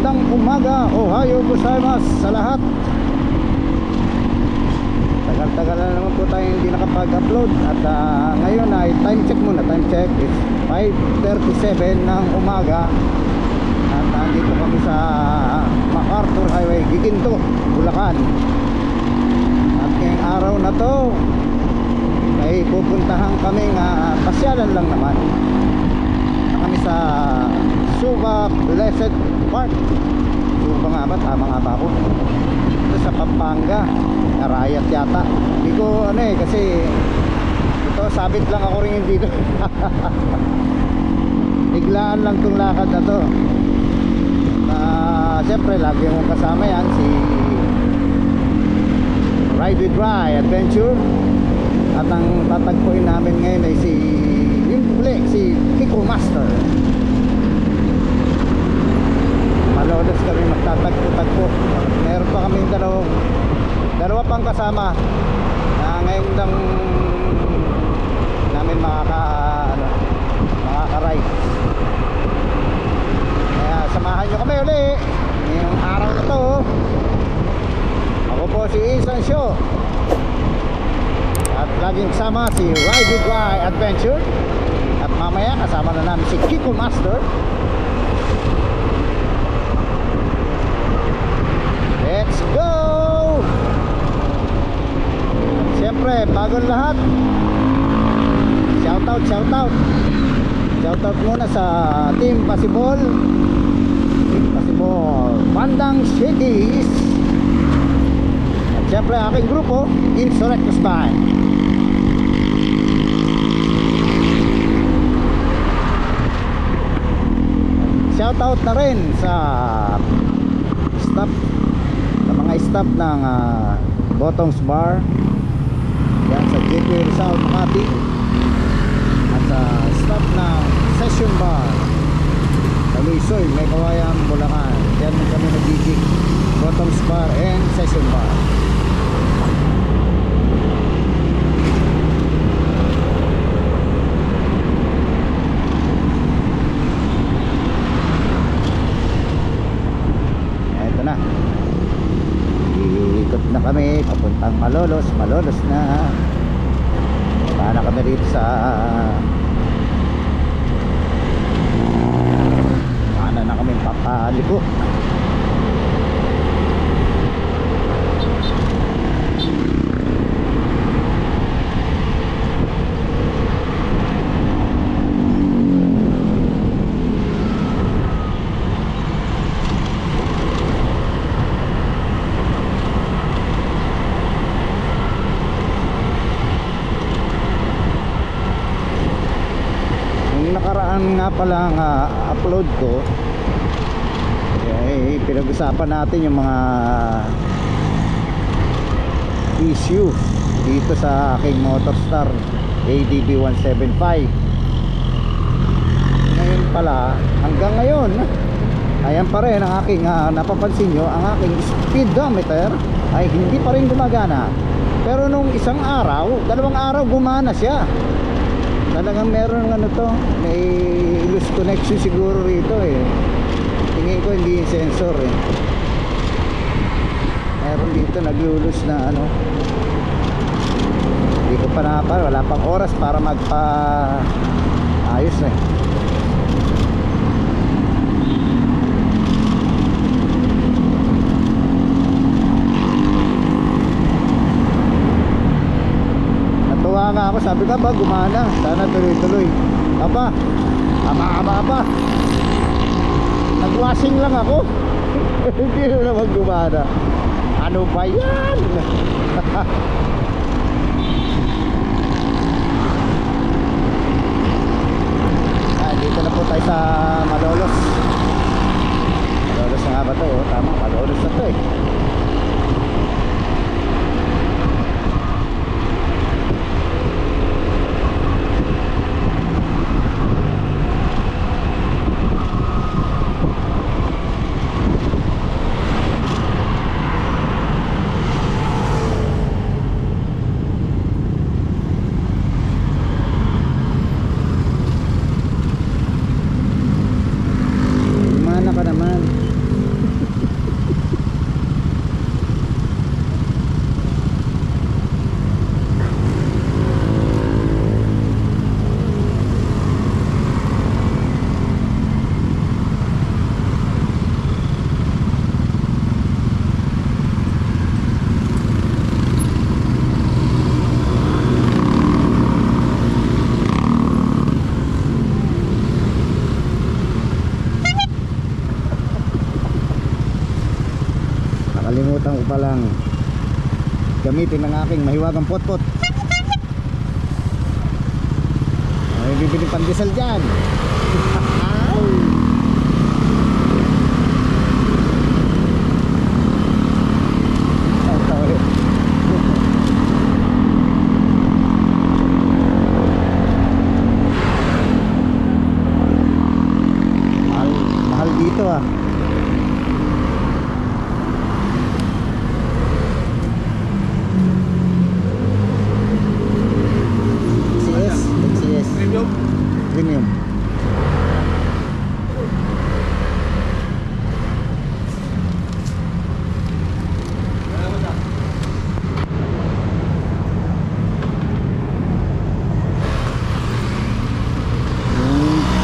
magandang umaga, Ohio gozaimasu sa lahat. Tagal-tagal na naman po tayo hindi nakapag-upload. At ngayon ay time check muna. Time check is 5:37 ng umaga. At nandito kami sa MacArthur Highway, Giginto, Bulacan. At ngayong araw na to ay pupuntahan kami pasyalan lang naman. Kami sa Suba Blessed Park. Suba nga ba? Tama nga ba ako? Ito sa Pampanga, Arayat yata. Hindi ko kasi ito sabit lang ako rin dito. Biglaan lang tong lakad na to. Siyempre lagi mong kasama yan si Ride with Rye Adventure. At ang tatagpuin namin ngayon ay si Kiko Master. Malolos kami magtatagpo-tagpo. Meron pa kami dalawa pang kasama na ngayon lang namin makaka-ride. Kaya samahan nyo kami uli ngayong araw na to. Ako po si Isan Show. At laging kasama si Ride with Rye Adventure. At mamaya kasama na namin si Kiko Master. Let's go! Siyempre, bagong lahat, shoutout muna sa Team Pasibol, Bandang Shakey's. At siyempre aking grupo, Insurrectus Band. Shoutout na rin sa mga staff ng Bottoms Bar yan sa Gateway Rizal, Makati. At sa staff ng Session Bar sa Luisoy, May Kawayan, Bulacan. Yan kami nagigig, Bottoms Bar and Session Bar. Na kami papuntang Malolos na. Paano kami rito sa paano na kami papaliko. Nga pala upload ko pinag-usapan natin yung mga issue dito sa aking Motorstar ADB 175. Ngayon pala, hanggang ngayon ayan pa rin ang aking napapansin nyo, ang aking speedometer ay hindi pa rin gumagana. Pero nung isang araw, dalawang araw gumana siya. Talagang meron may loose connection siguro rito tingin ko hindi yung sensor meron dito naglulus na hindi ko pa wala pang oras para ayos na nga ako, sabi ka ba gumana, sana tuloy-tuloy. Aba, nagwashing lang ako. Hindi na naman gumana. Ano ba yan? Dito na po tayo sa Malolos. Malolos na nga ba ito? Tama, Malolos na ito nakalimutan ko palang gamitin ng aking mahiwagang potpot. May bibili pandesal dyan. Mahal dito ah. Premium.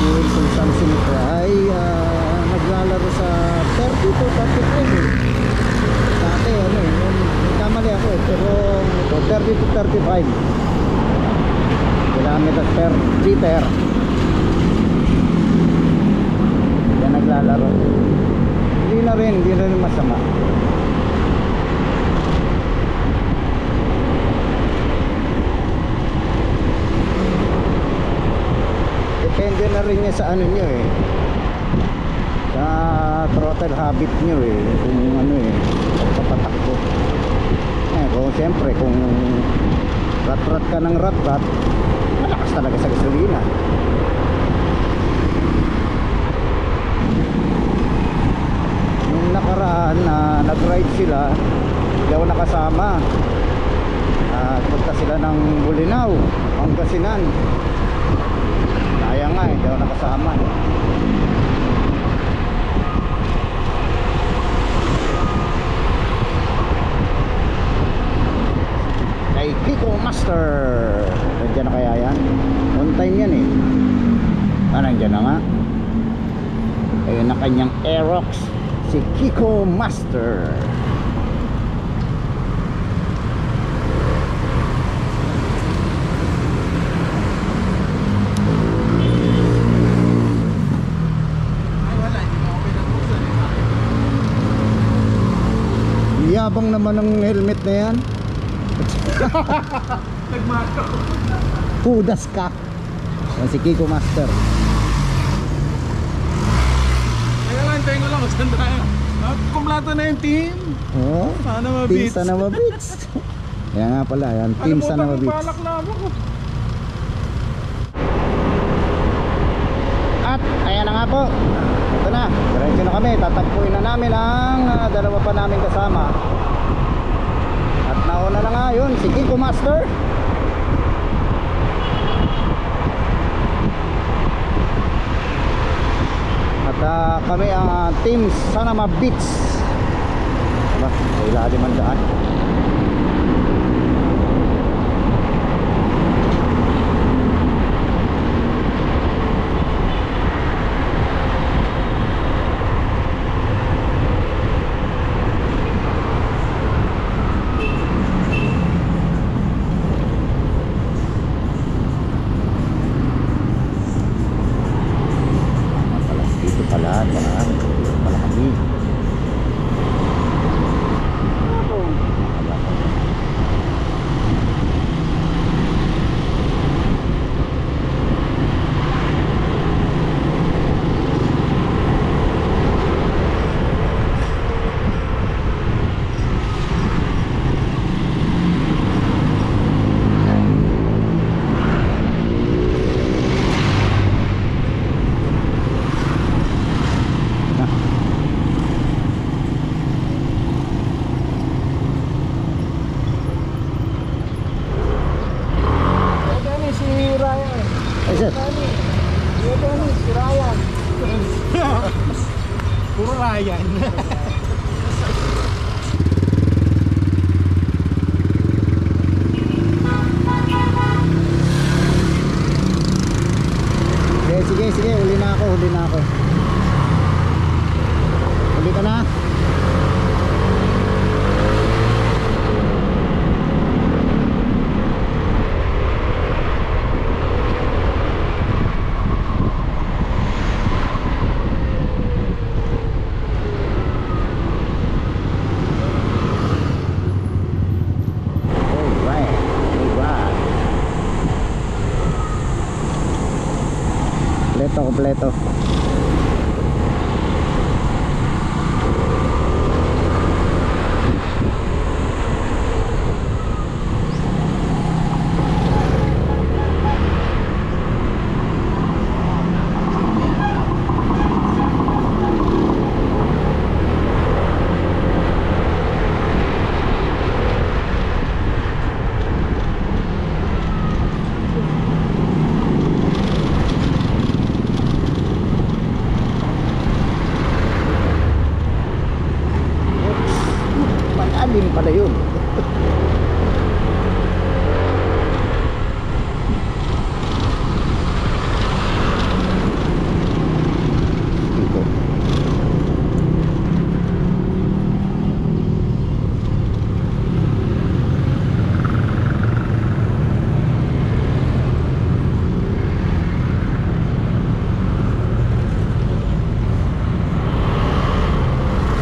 Yung Samsung ito ay naglalaro sa 30 to 35 eh. Dati ano eh, kamali ako eh, pero ito 30 to 35 kilometers per liter. Yan naglalaro. Hindi na rin masama. Depende na rin niya sa ano nyo eh, sa throttle habit nyo eh, kung ano eh, pagpapatakbo. Kung siyempre kung rat-rat ka ng rat-rat, malakas talaga sa gasolina. Nung nakaraan na nag-ride sila, hindi ako nakasama. Punta sila ng Bulinaw, Pangasinan. Kaya nga hindi ako nakasama. Kay Kiko Master, nandiyan na kaya yan? On time yan eh. Nandiyan na nga. Ayun na kanyang Aerox, si Kiko Master. Yabang naman ng helmet na yan. Nagmako. Pudas ka. Yan si Kiko Master. Kaya lang, tayo ko lang, saan tayo? Kumplato na yung team. Oh, Sana Team mabits. Sana Mabits. Yan nga pala, yan. Team Sana Mabits. Balak na ako. At ayan na nga po. Ito na, diretso na kami. Tatagpuin na namin ang dalawa pa namin kasama. At nauna na nga yun, si Kiko Master. At kami ang Team Sana Mabits. Diba? Sa ilalim ang daan. Puro Ryan. Sige, huli na ako. Huli ka na. kompleto. Malalim pala yun. Dito.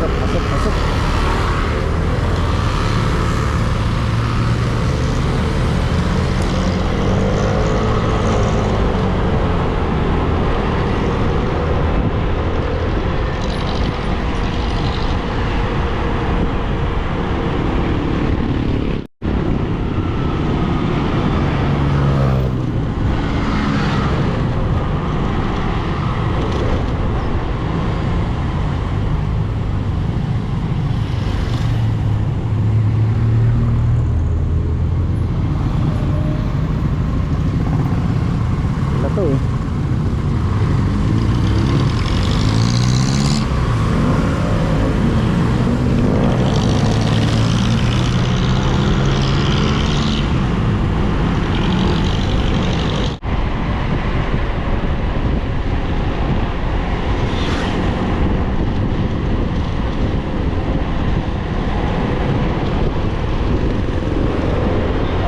Pasok, pasok, pasok. Wala to eh.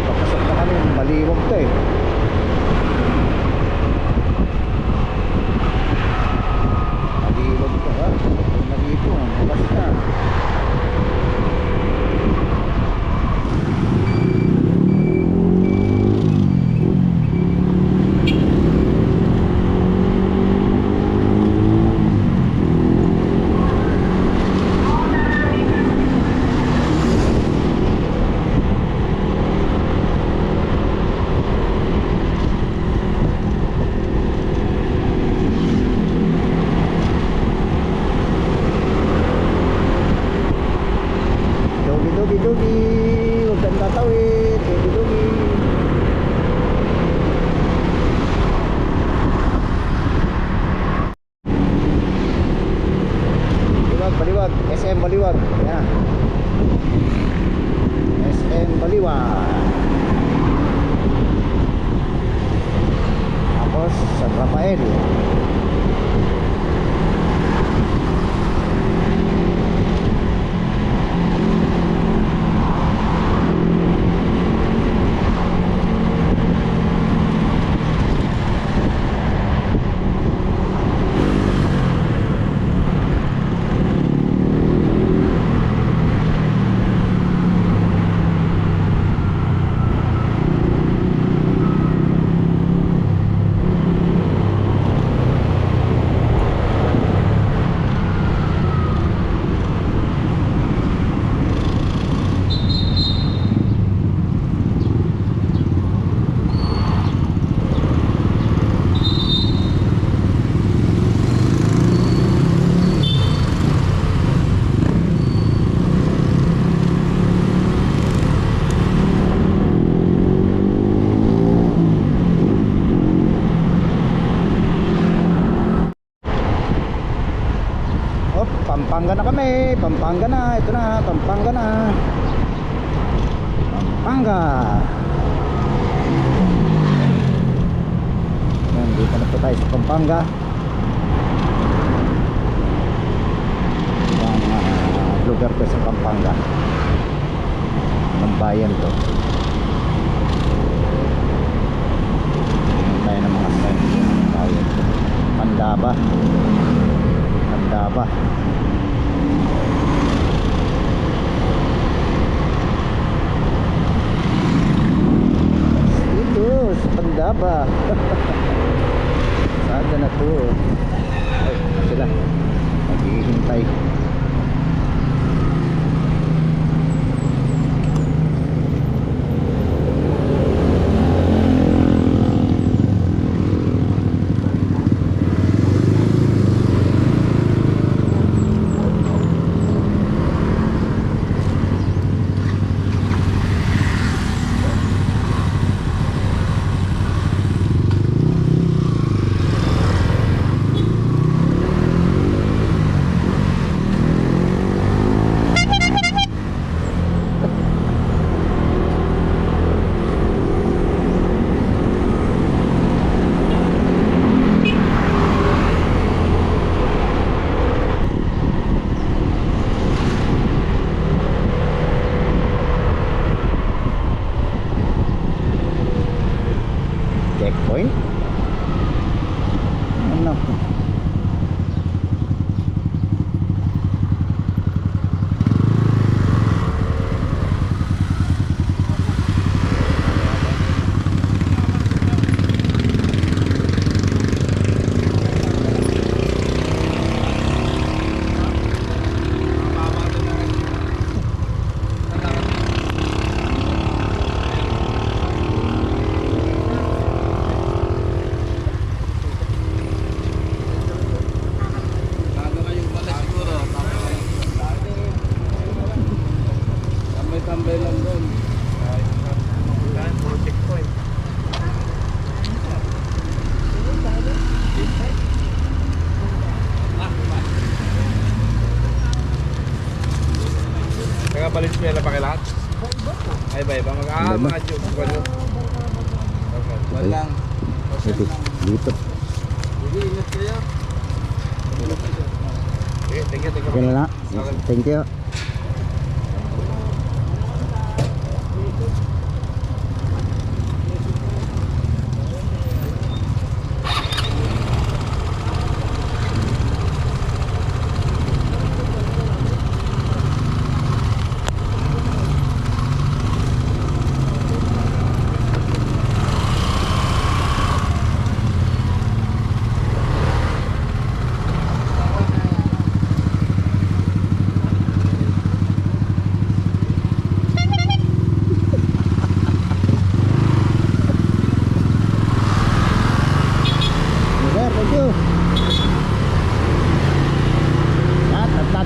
Papasok na kami, maliwag to eh. Maliwag to ha. Maligo, bukas na. Dogi, dogi, dogi. Huwag kang tatawid. Dogi, dogi. Baliwag, baliwag. SM Baliwag. Yan. SM Baliwag. Tapos San Rafael. Pampanga na kami, Pampanga na, ito na, Pampanga na. Pampanga. Yan, dito na po tayo sa Pampanga. Ang lugar ko sa Pampanga. Ang bayan to. Yan tayo ng mga sign. Bayan to. Pandaba. Pandaba. Dito sa Pandaba. Sada na to. Valenzuela pa lahat? Ay iba. Mga joke. Walang. Ito, dito. Ingat kayo. Thank you. Yan na. Thank you.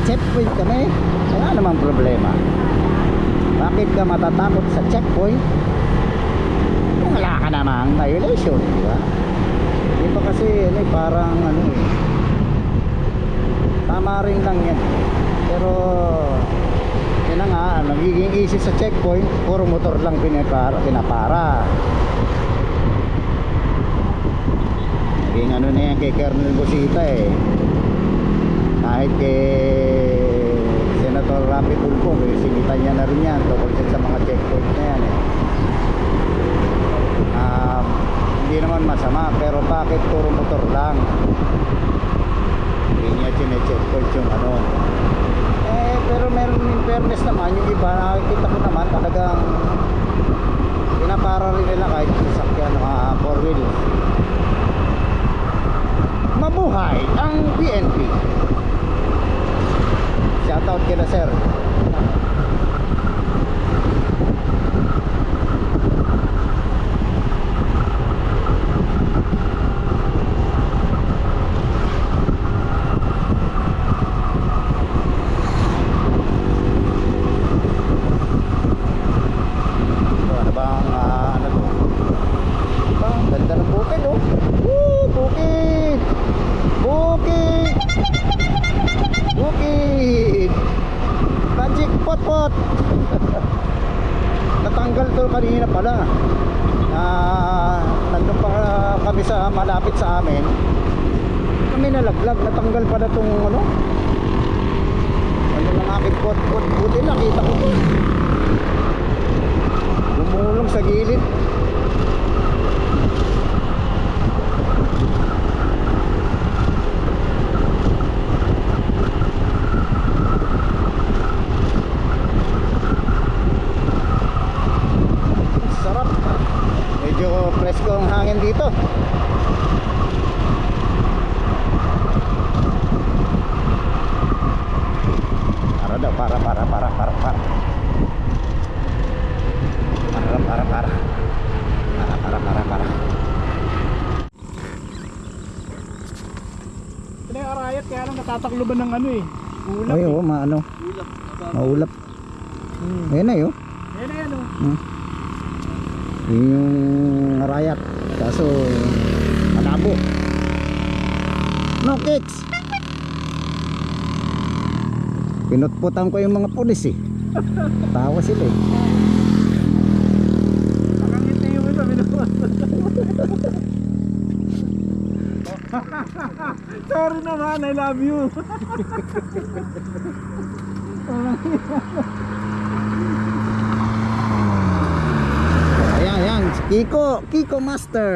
Checkpoint kami, wala namang problema. Bakit ka matatakot sa checkpoint kung wala ka namang violation, di ba? Di ba kasi parang tama rin lang yan, pero yun na nga, nagiging easy sa checkpoint, puro motor lang pinapara. Naging na yan kay Colonel Busita kahit kay Senator Rapi Tulfo, sinitan niya na rin yan tungkol sa mga checkpoint na yan hindi naman masama, pero bakit puro motor lang? Hindi niya chine-checkpoint yung pero meron in fairness naman, yung iba nakikita ko naman talagang pinapara rin nila kahit sasakyan 4-wheel. Mabuhay ang PNP. Shoutout kina sir. Ano bang ganda ng bukid bukid. Magic pot. Natanggal to kanina pala. Nandun pa kami sa malapit sa amin. Kami nalaglag, natanggal pala tong lang aking pot. Buti nakita ko to. Gumulong sa gilid. Medyo presko ang hangin dito. Para. Ito na yung arayat, kaya lang natatakloban ng ulap. Ay, maulap. Ayun na yun. Ayan na yan Yun yung arayat. Kaso malabo. No kicks. Pinutputan ko yung mga pulis tawa sila Nakangiti yung iba, sorry naman, I love you. Ayan, Kiko Master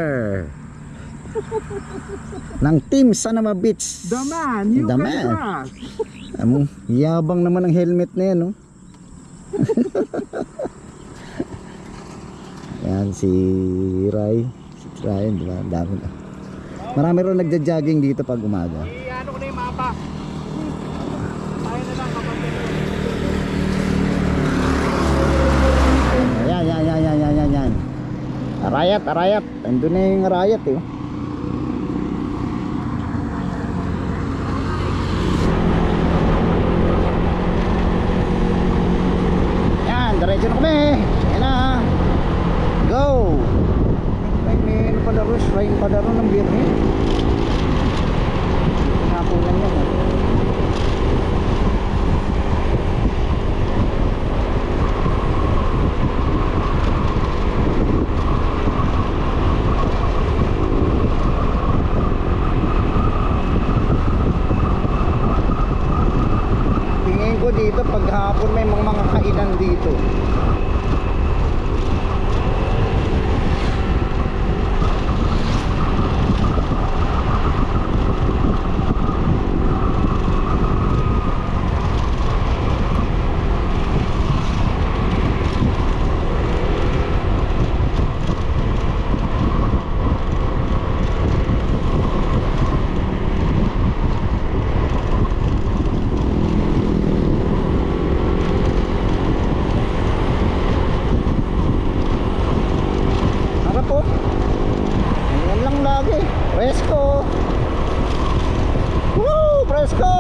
ng Team Sanama Beach. The man, you The can man. trust. Yabang naman ang helmet na yan Yan si Ryan, diba? Dami na. Marami rin nagja-jogging dito pag umaga. Ano ko na yung mapa. Tayo na lang kapag Yan. Arayat. Andun na yung arayat Yan, diretso na kami. Yan na. Go. May rain padaro ng birne. Napunan yan dito pag hapon may mga kainan dito. Harap po. Ayan lang lagi. Presko. Woo! Presko!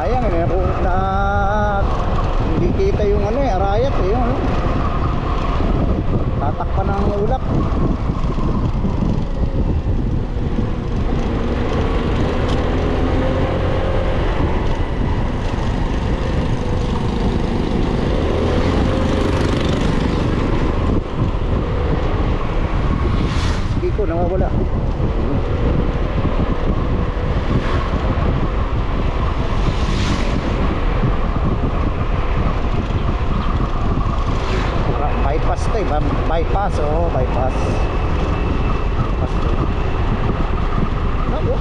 Ayan, na hindi kita yung ano eh, arayat eh, yung ano. Tatakpan ng ulap. Sige ko, nawawala. Bypass to eh, bypass, oh, bypass. Bypass to. Naku,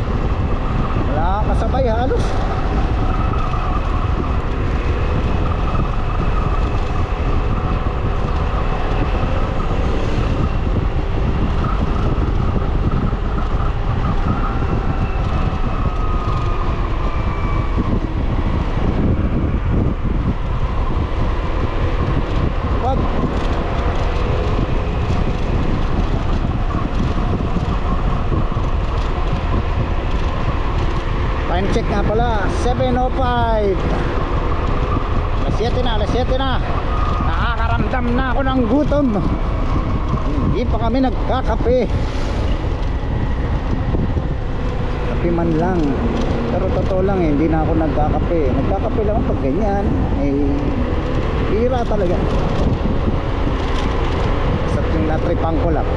wala kang kasabay halos. Wag. Time check nga pala, 7:05. Alas 7 na. Nakakaramdam na ako ng gutom. Hindi pa kami nagkakape. Kape man lang. Pero totoo lang eh, hindi na ako nagkakape. Nagkakape lang pag ganyan. Eh, bira talaga. Sa yung natripang ko lang.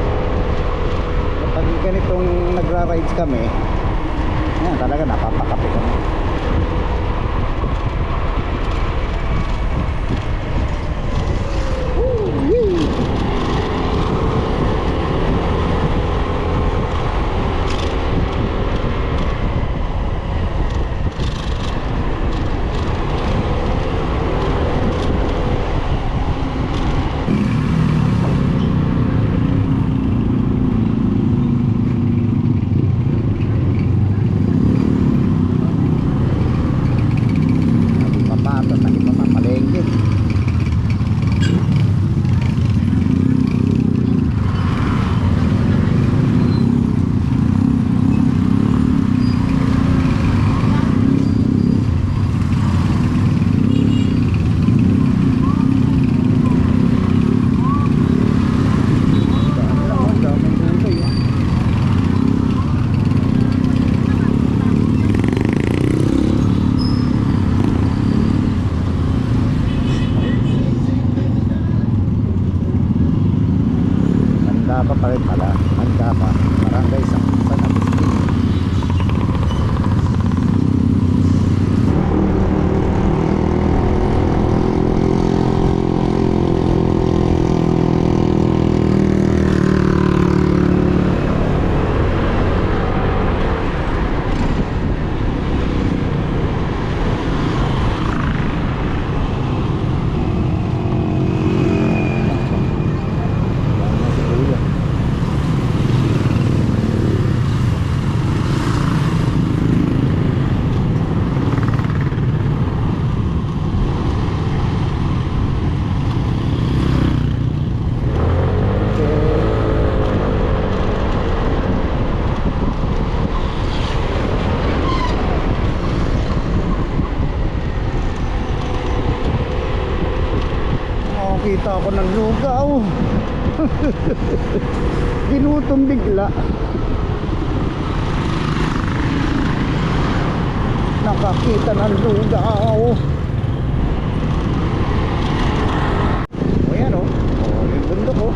Kapag ganitong nagra-rides kami, yan talaga napapakape kami. Woo-wee! pa rin pala, handa pa, barangay San Agustin. Kita ako ng lugaw. Ginutom bigla. Nakakita ng lugaw. O yan o. O yung bundok o.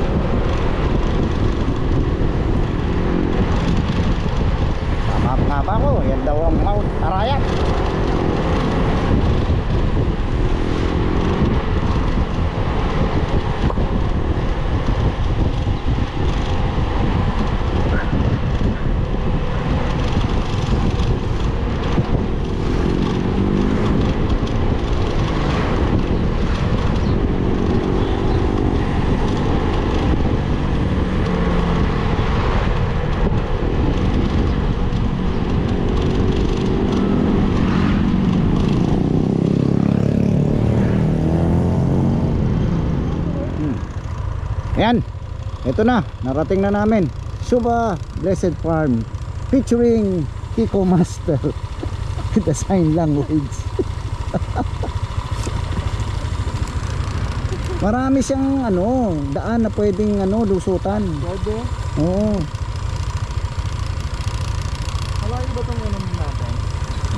Ayan, ito na, narating na namin. Suba Blessed Farm featuring Kiko Master the sign language. Marami siyang daan na pwedeng lusutan. Pwede. Oo. Malayo ba itong ano natin?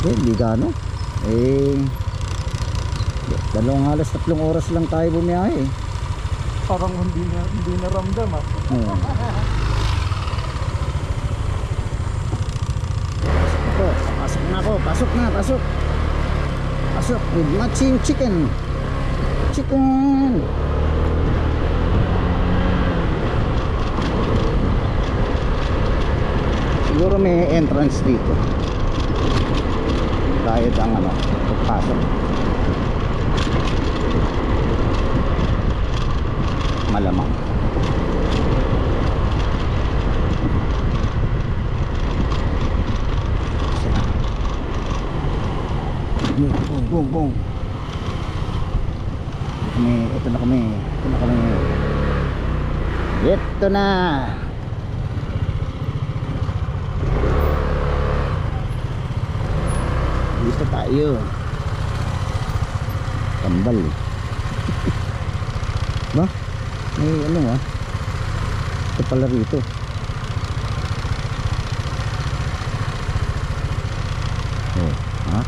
Hindi gaano. Halos 3 oras lang tayo bumiyahe. Parang hindi na ramdam ah. Oo. Pasok na ako. Pasok na. Pasok with matching chicken. Siguro may entrance dito. Kahit ang pagpasok. Malamang. Boom. Ito na kami. Ito na. Dito tayo. Tambal eh. Ba? May ito pala rito. Oh, ha?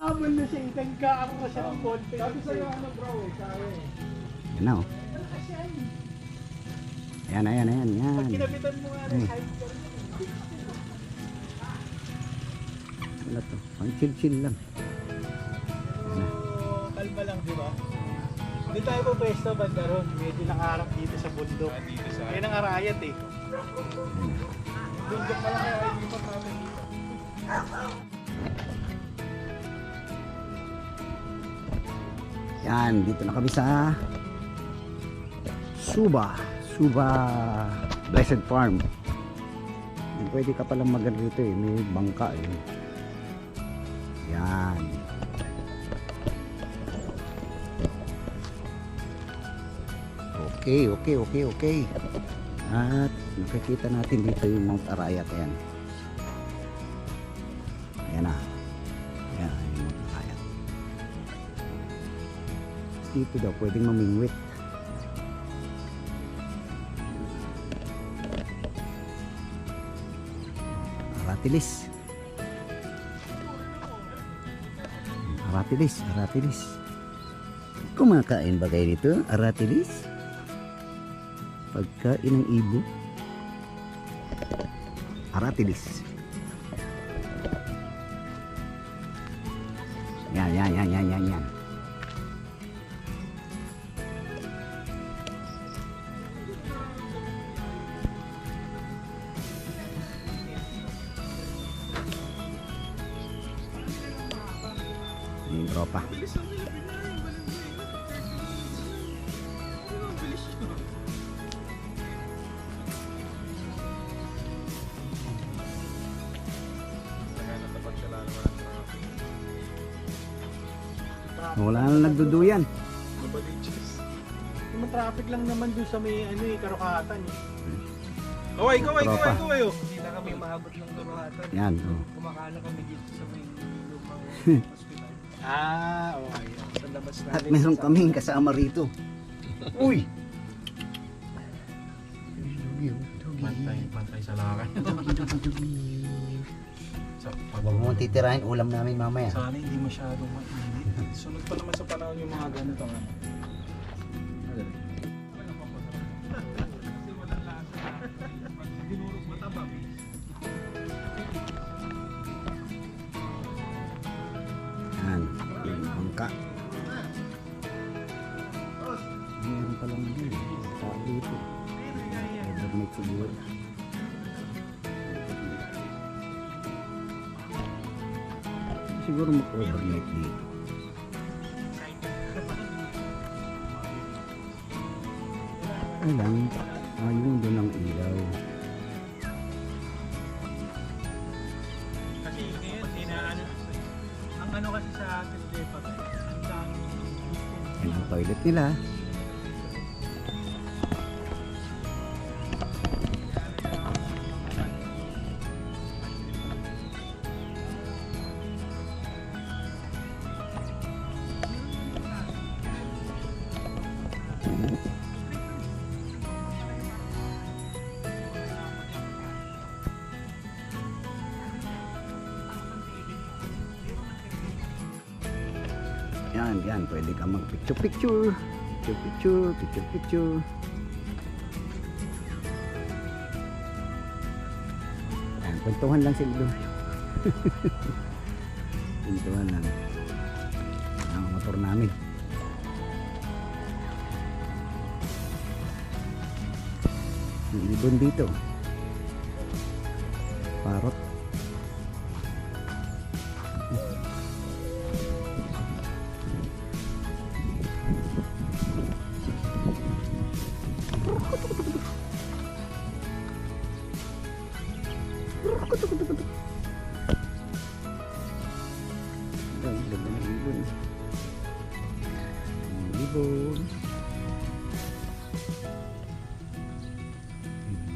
Abol na siya, itangka ako kasi ng konti. Sabi sa'yo bro sabi. Yan na oh. Ayan. Pag kinabitan mo nga ng side ko. Wala to. Pang chill lang. Kalma lang, di ba? Hindi tayo po pwesto banda ron. Medyo nakaharap dito sa bundok. Yan ang arayat eh. Bundok pa lang kaya ilipat namin dito. Yan, dito na kami sa Suba Blessed Farm. Pwede ka palang magal rito eh, may bangka eh. Yan. Okay. At nakikita natin dito yung Mount Arayat. Ayan na. Ayan yung Mount Arayat. Dito daw pwedeng mamingwit. Aratilis. Kumakain ba kayo dito? Aratilis? Pagkain ng ibo. Aratilis. Yan. Yung tropa. Wala na nagduduyan. Yung traffic lang naman dun sa may Karukatan eh. Kaway oh. Hindi na kami mahabot ng Karukatan. Yan. Kumakala kami dito sa may lumang hospital. Okay. Sa labas namin. At meron kaming kasama rito. Uy! Pantay sa lakay. Huwag mo titirahin ulam namin mamaya. Sana hindi masyadong mainit. Sunod pa naman sa panahon yung mga ganito. Dinurog matabang. Yan. Yung bangka. Meron palang din. Tao dito. Overnight siguro. Siguro mag-overnight dito. Alam, ayun doon ang ilaw. Kasi ngayon, ang kasi sa atin, ang daming Yan ang toilet nila. yan. Pwede ka mag picture picture. Picture picture, picture picture. Yan, kwentuhan lang sila doon. Kwentuhan lang. Ang motor namin. Yung ibon dito. Parot. Ang ganda ng ibon. Ang ibon.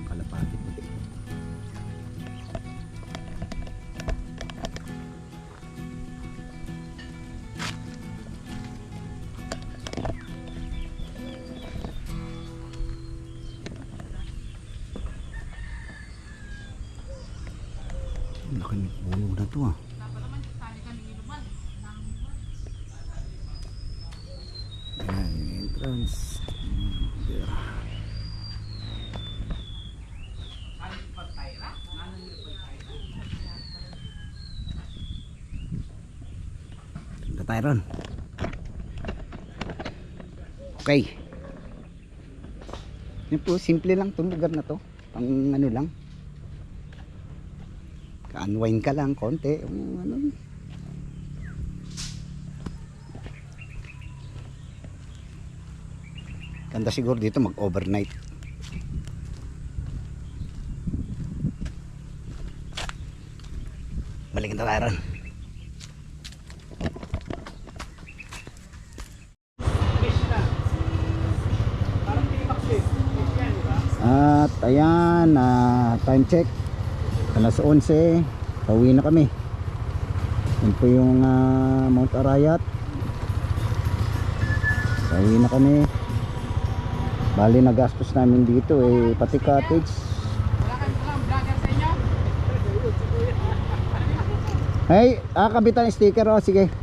Kalapati puti. Laki ng puno na to ah. Ayan, yung entrance. There. Punta tayo ron. Okay. Yan po, simple lang itong lugar na to. Pang ano lang. Ka-unwind ka lang konti. Ano. Ganda siguro dito mag-overnight. Balikan tayo ron. At ayan, time check. Alas 11. Pauwi na kami. Yan po yung Mount Arayat. Pauwi na kami. Bali nagastos namin dito pati cottage. Hey, kabit ang sticker sige.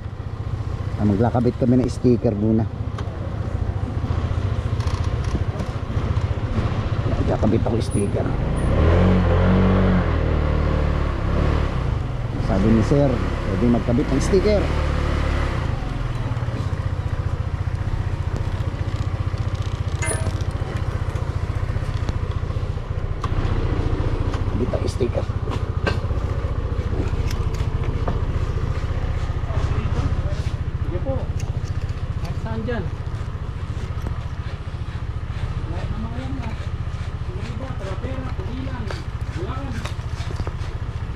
Maglakabit kami ng sticker muna. Kakabit ako sticker. Sabi ni sir, pwede magkabit ng sticker. Kabit ang sticker. Sige po. Kahit saan dyan. Lahat na mga yan na. Iba, Tarapera, Pulilan, Bulacan.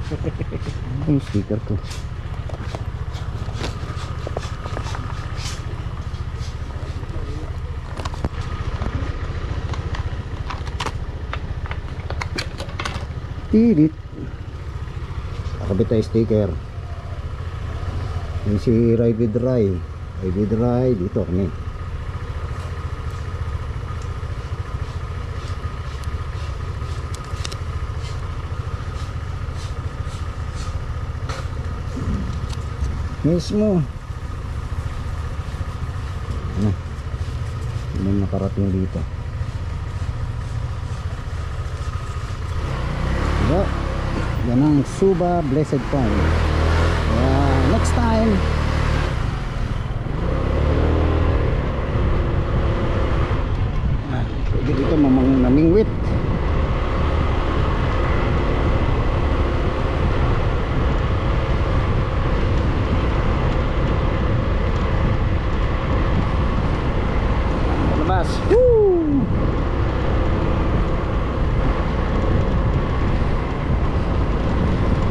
Ano yung sticker ko? Tirit. Nakabit tayo sticker. Yung si Ride with Ride. Ride with Ride. Dito kami. Mismo. Ano? Ano nakarating dito? Diba? Yan ang Suba Blessed Farm. Next time pwede dito namingwit. Labas. Woo!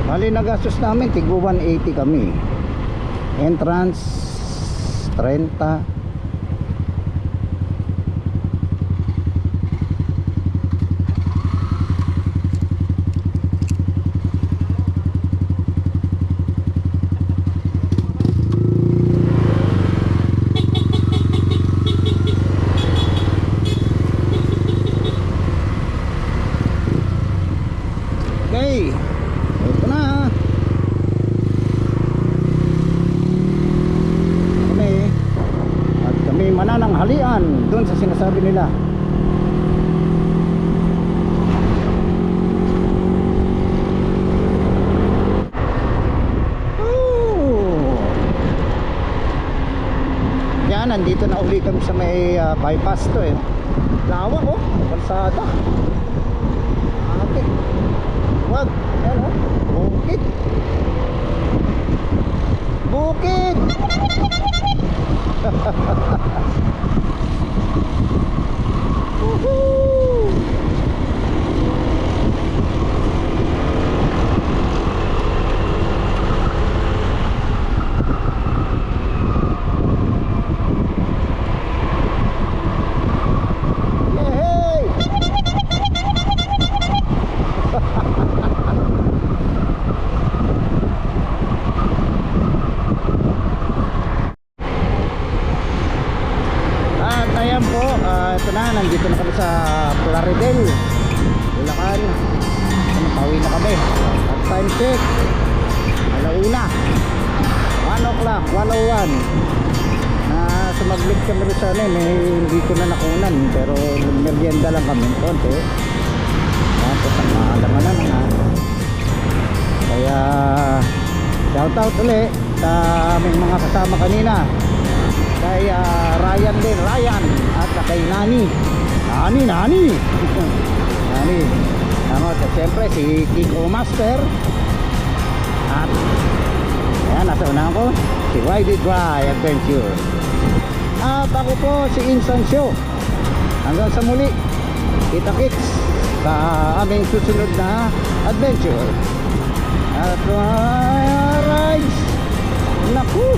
Bali nagastos namin tigwa 180 kami. Entrance 30. Okay. Ito na. Kami. sa sinasabi nila. Yan, nandito na uli kami sa may bypass to eh. Lawak oh, kalsada. Ate. Wag, yan oh. Bukid. Bukid. Woohoo! At ayan po, ito na, nandito na kami sa Plaridel, Bulacan. Pauwi na kami. At time check, alauna, 1 o'clock, 1:01. Sumaglit kami rin sa ano, hindi ko na nakunan, pero merienda lang kami konti. Tapos ang maalaman na. Kaya shoutout ulit sa aming mga kasama kanina, kay Ryan din, Ryan, at kay Nani. Nani at siyempre si Kiko Master, at ayan, nasa unahan ko si YD Dry Adventure, at ako po si Insansyo. Hanggang sa muli, kita-kits sa aming susunod na adventure at rides. Naku,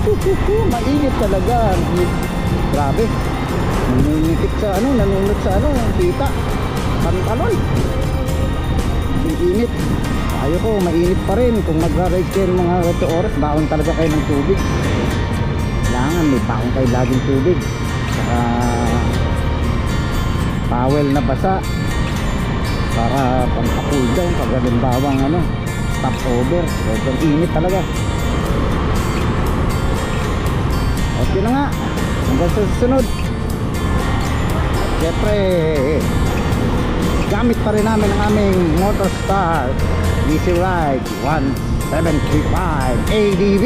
mainit talaga. Grabe. Nanunipit sa ano, nanunod sa ano, kita. Pantalon. Init. Ayoko, mainit pa rin. Kung mag-ride kayo ng mga 8 oras, baon talaga kayo ng tubig. Kailangan may baon kayo laging tubig. Saka towel na basa para pang-cool down pag halimbawang ano, stop over. Sobrang init talaga. Okay na nga, hanggang sa susunod. Siyempre, gamit pa rin namin ang aming Motorstar Easy Ride 1735 ADV.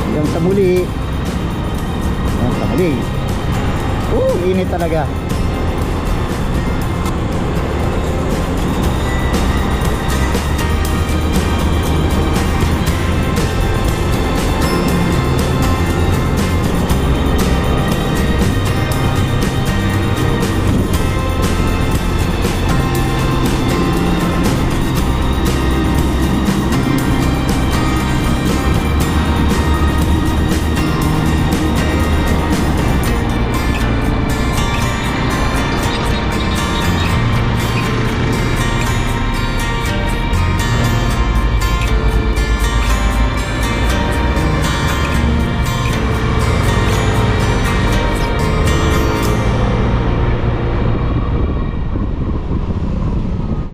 Hanggang sa muli. Init talaga.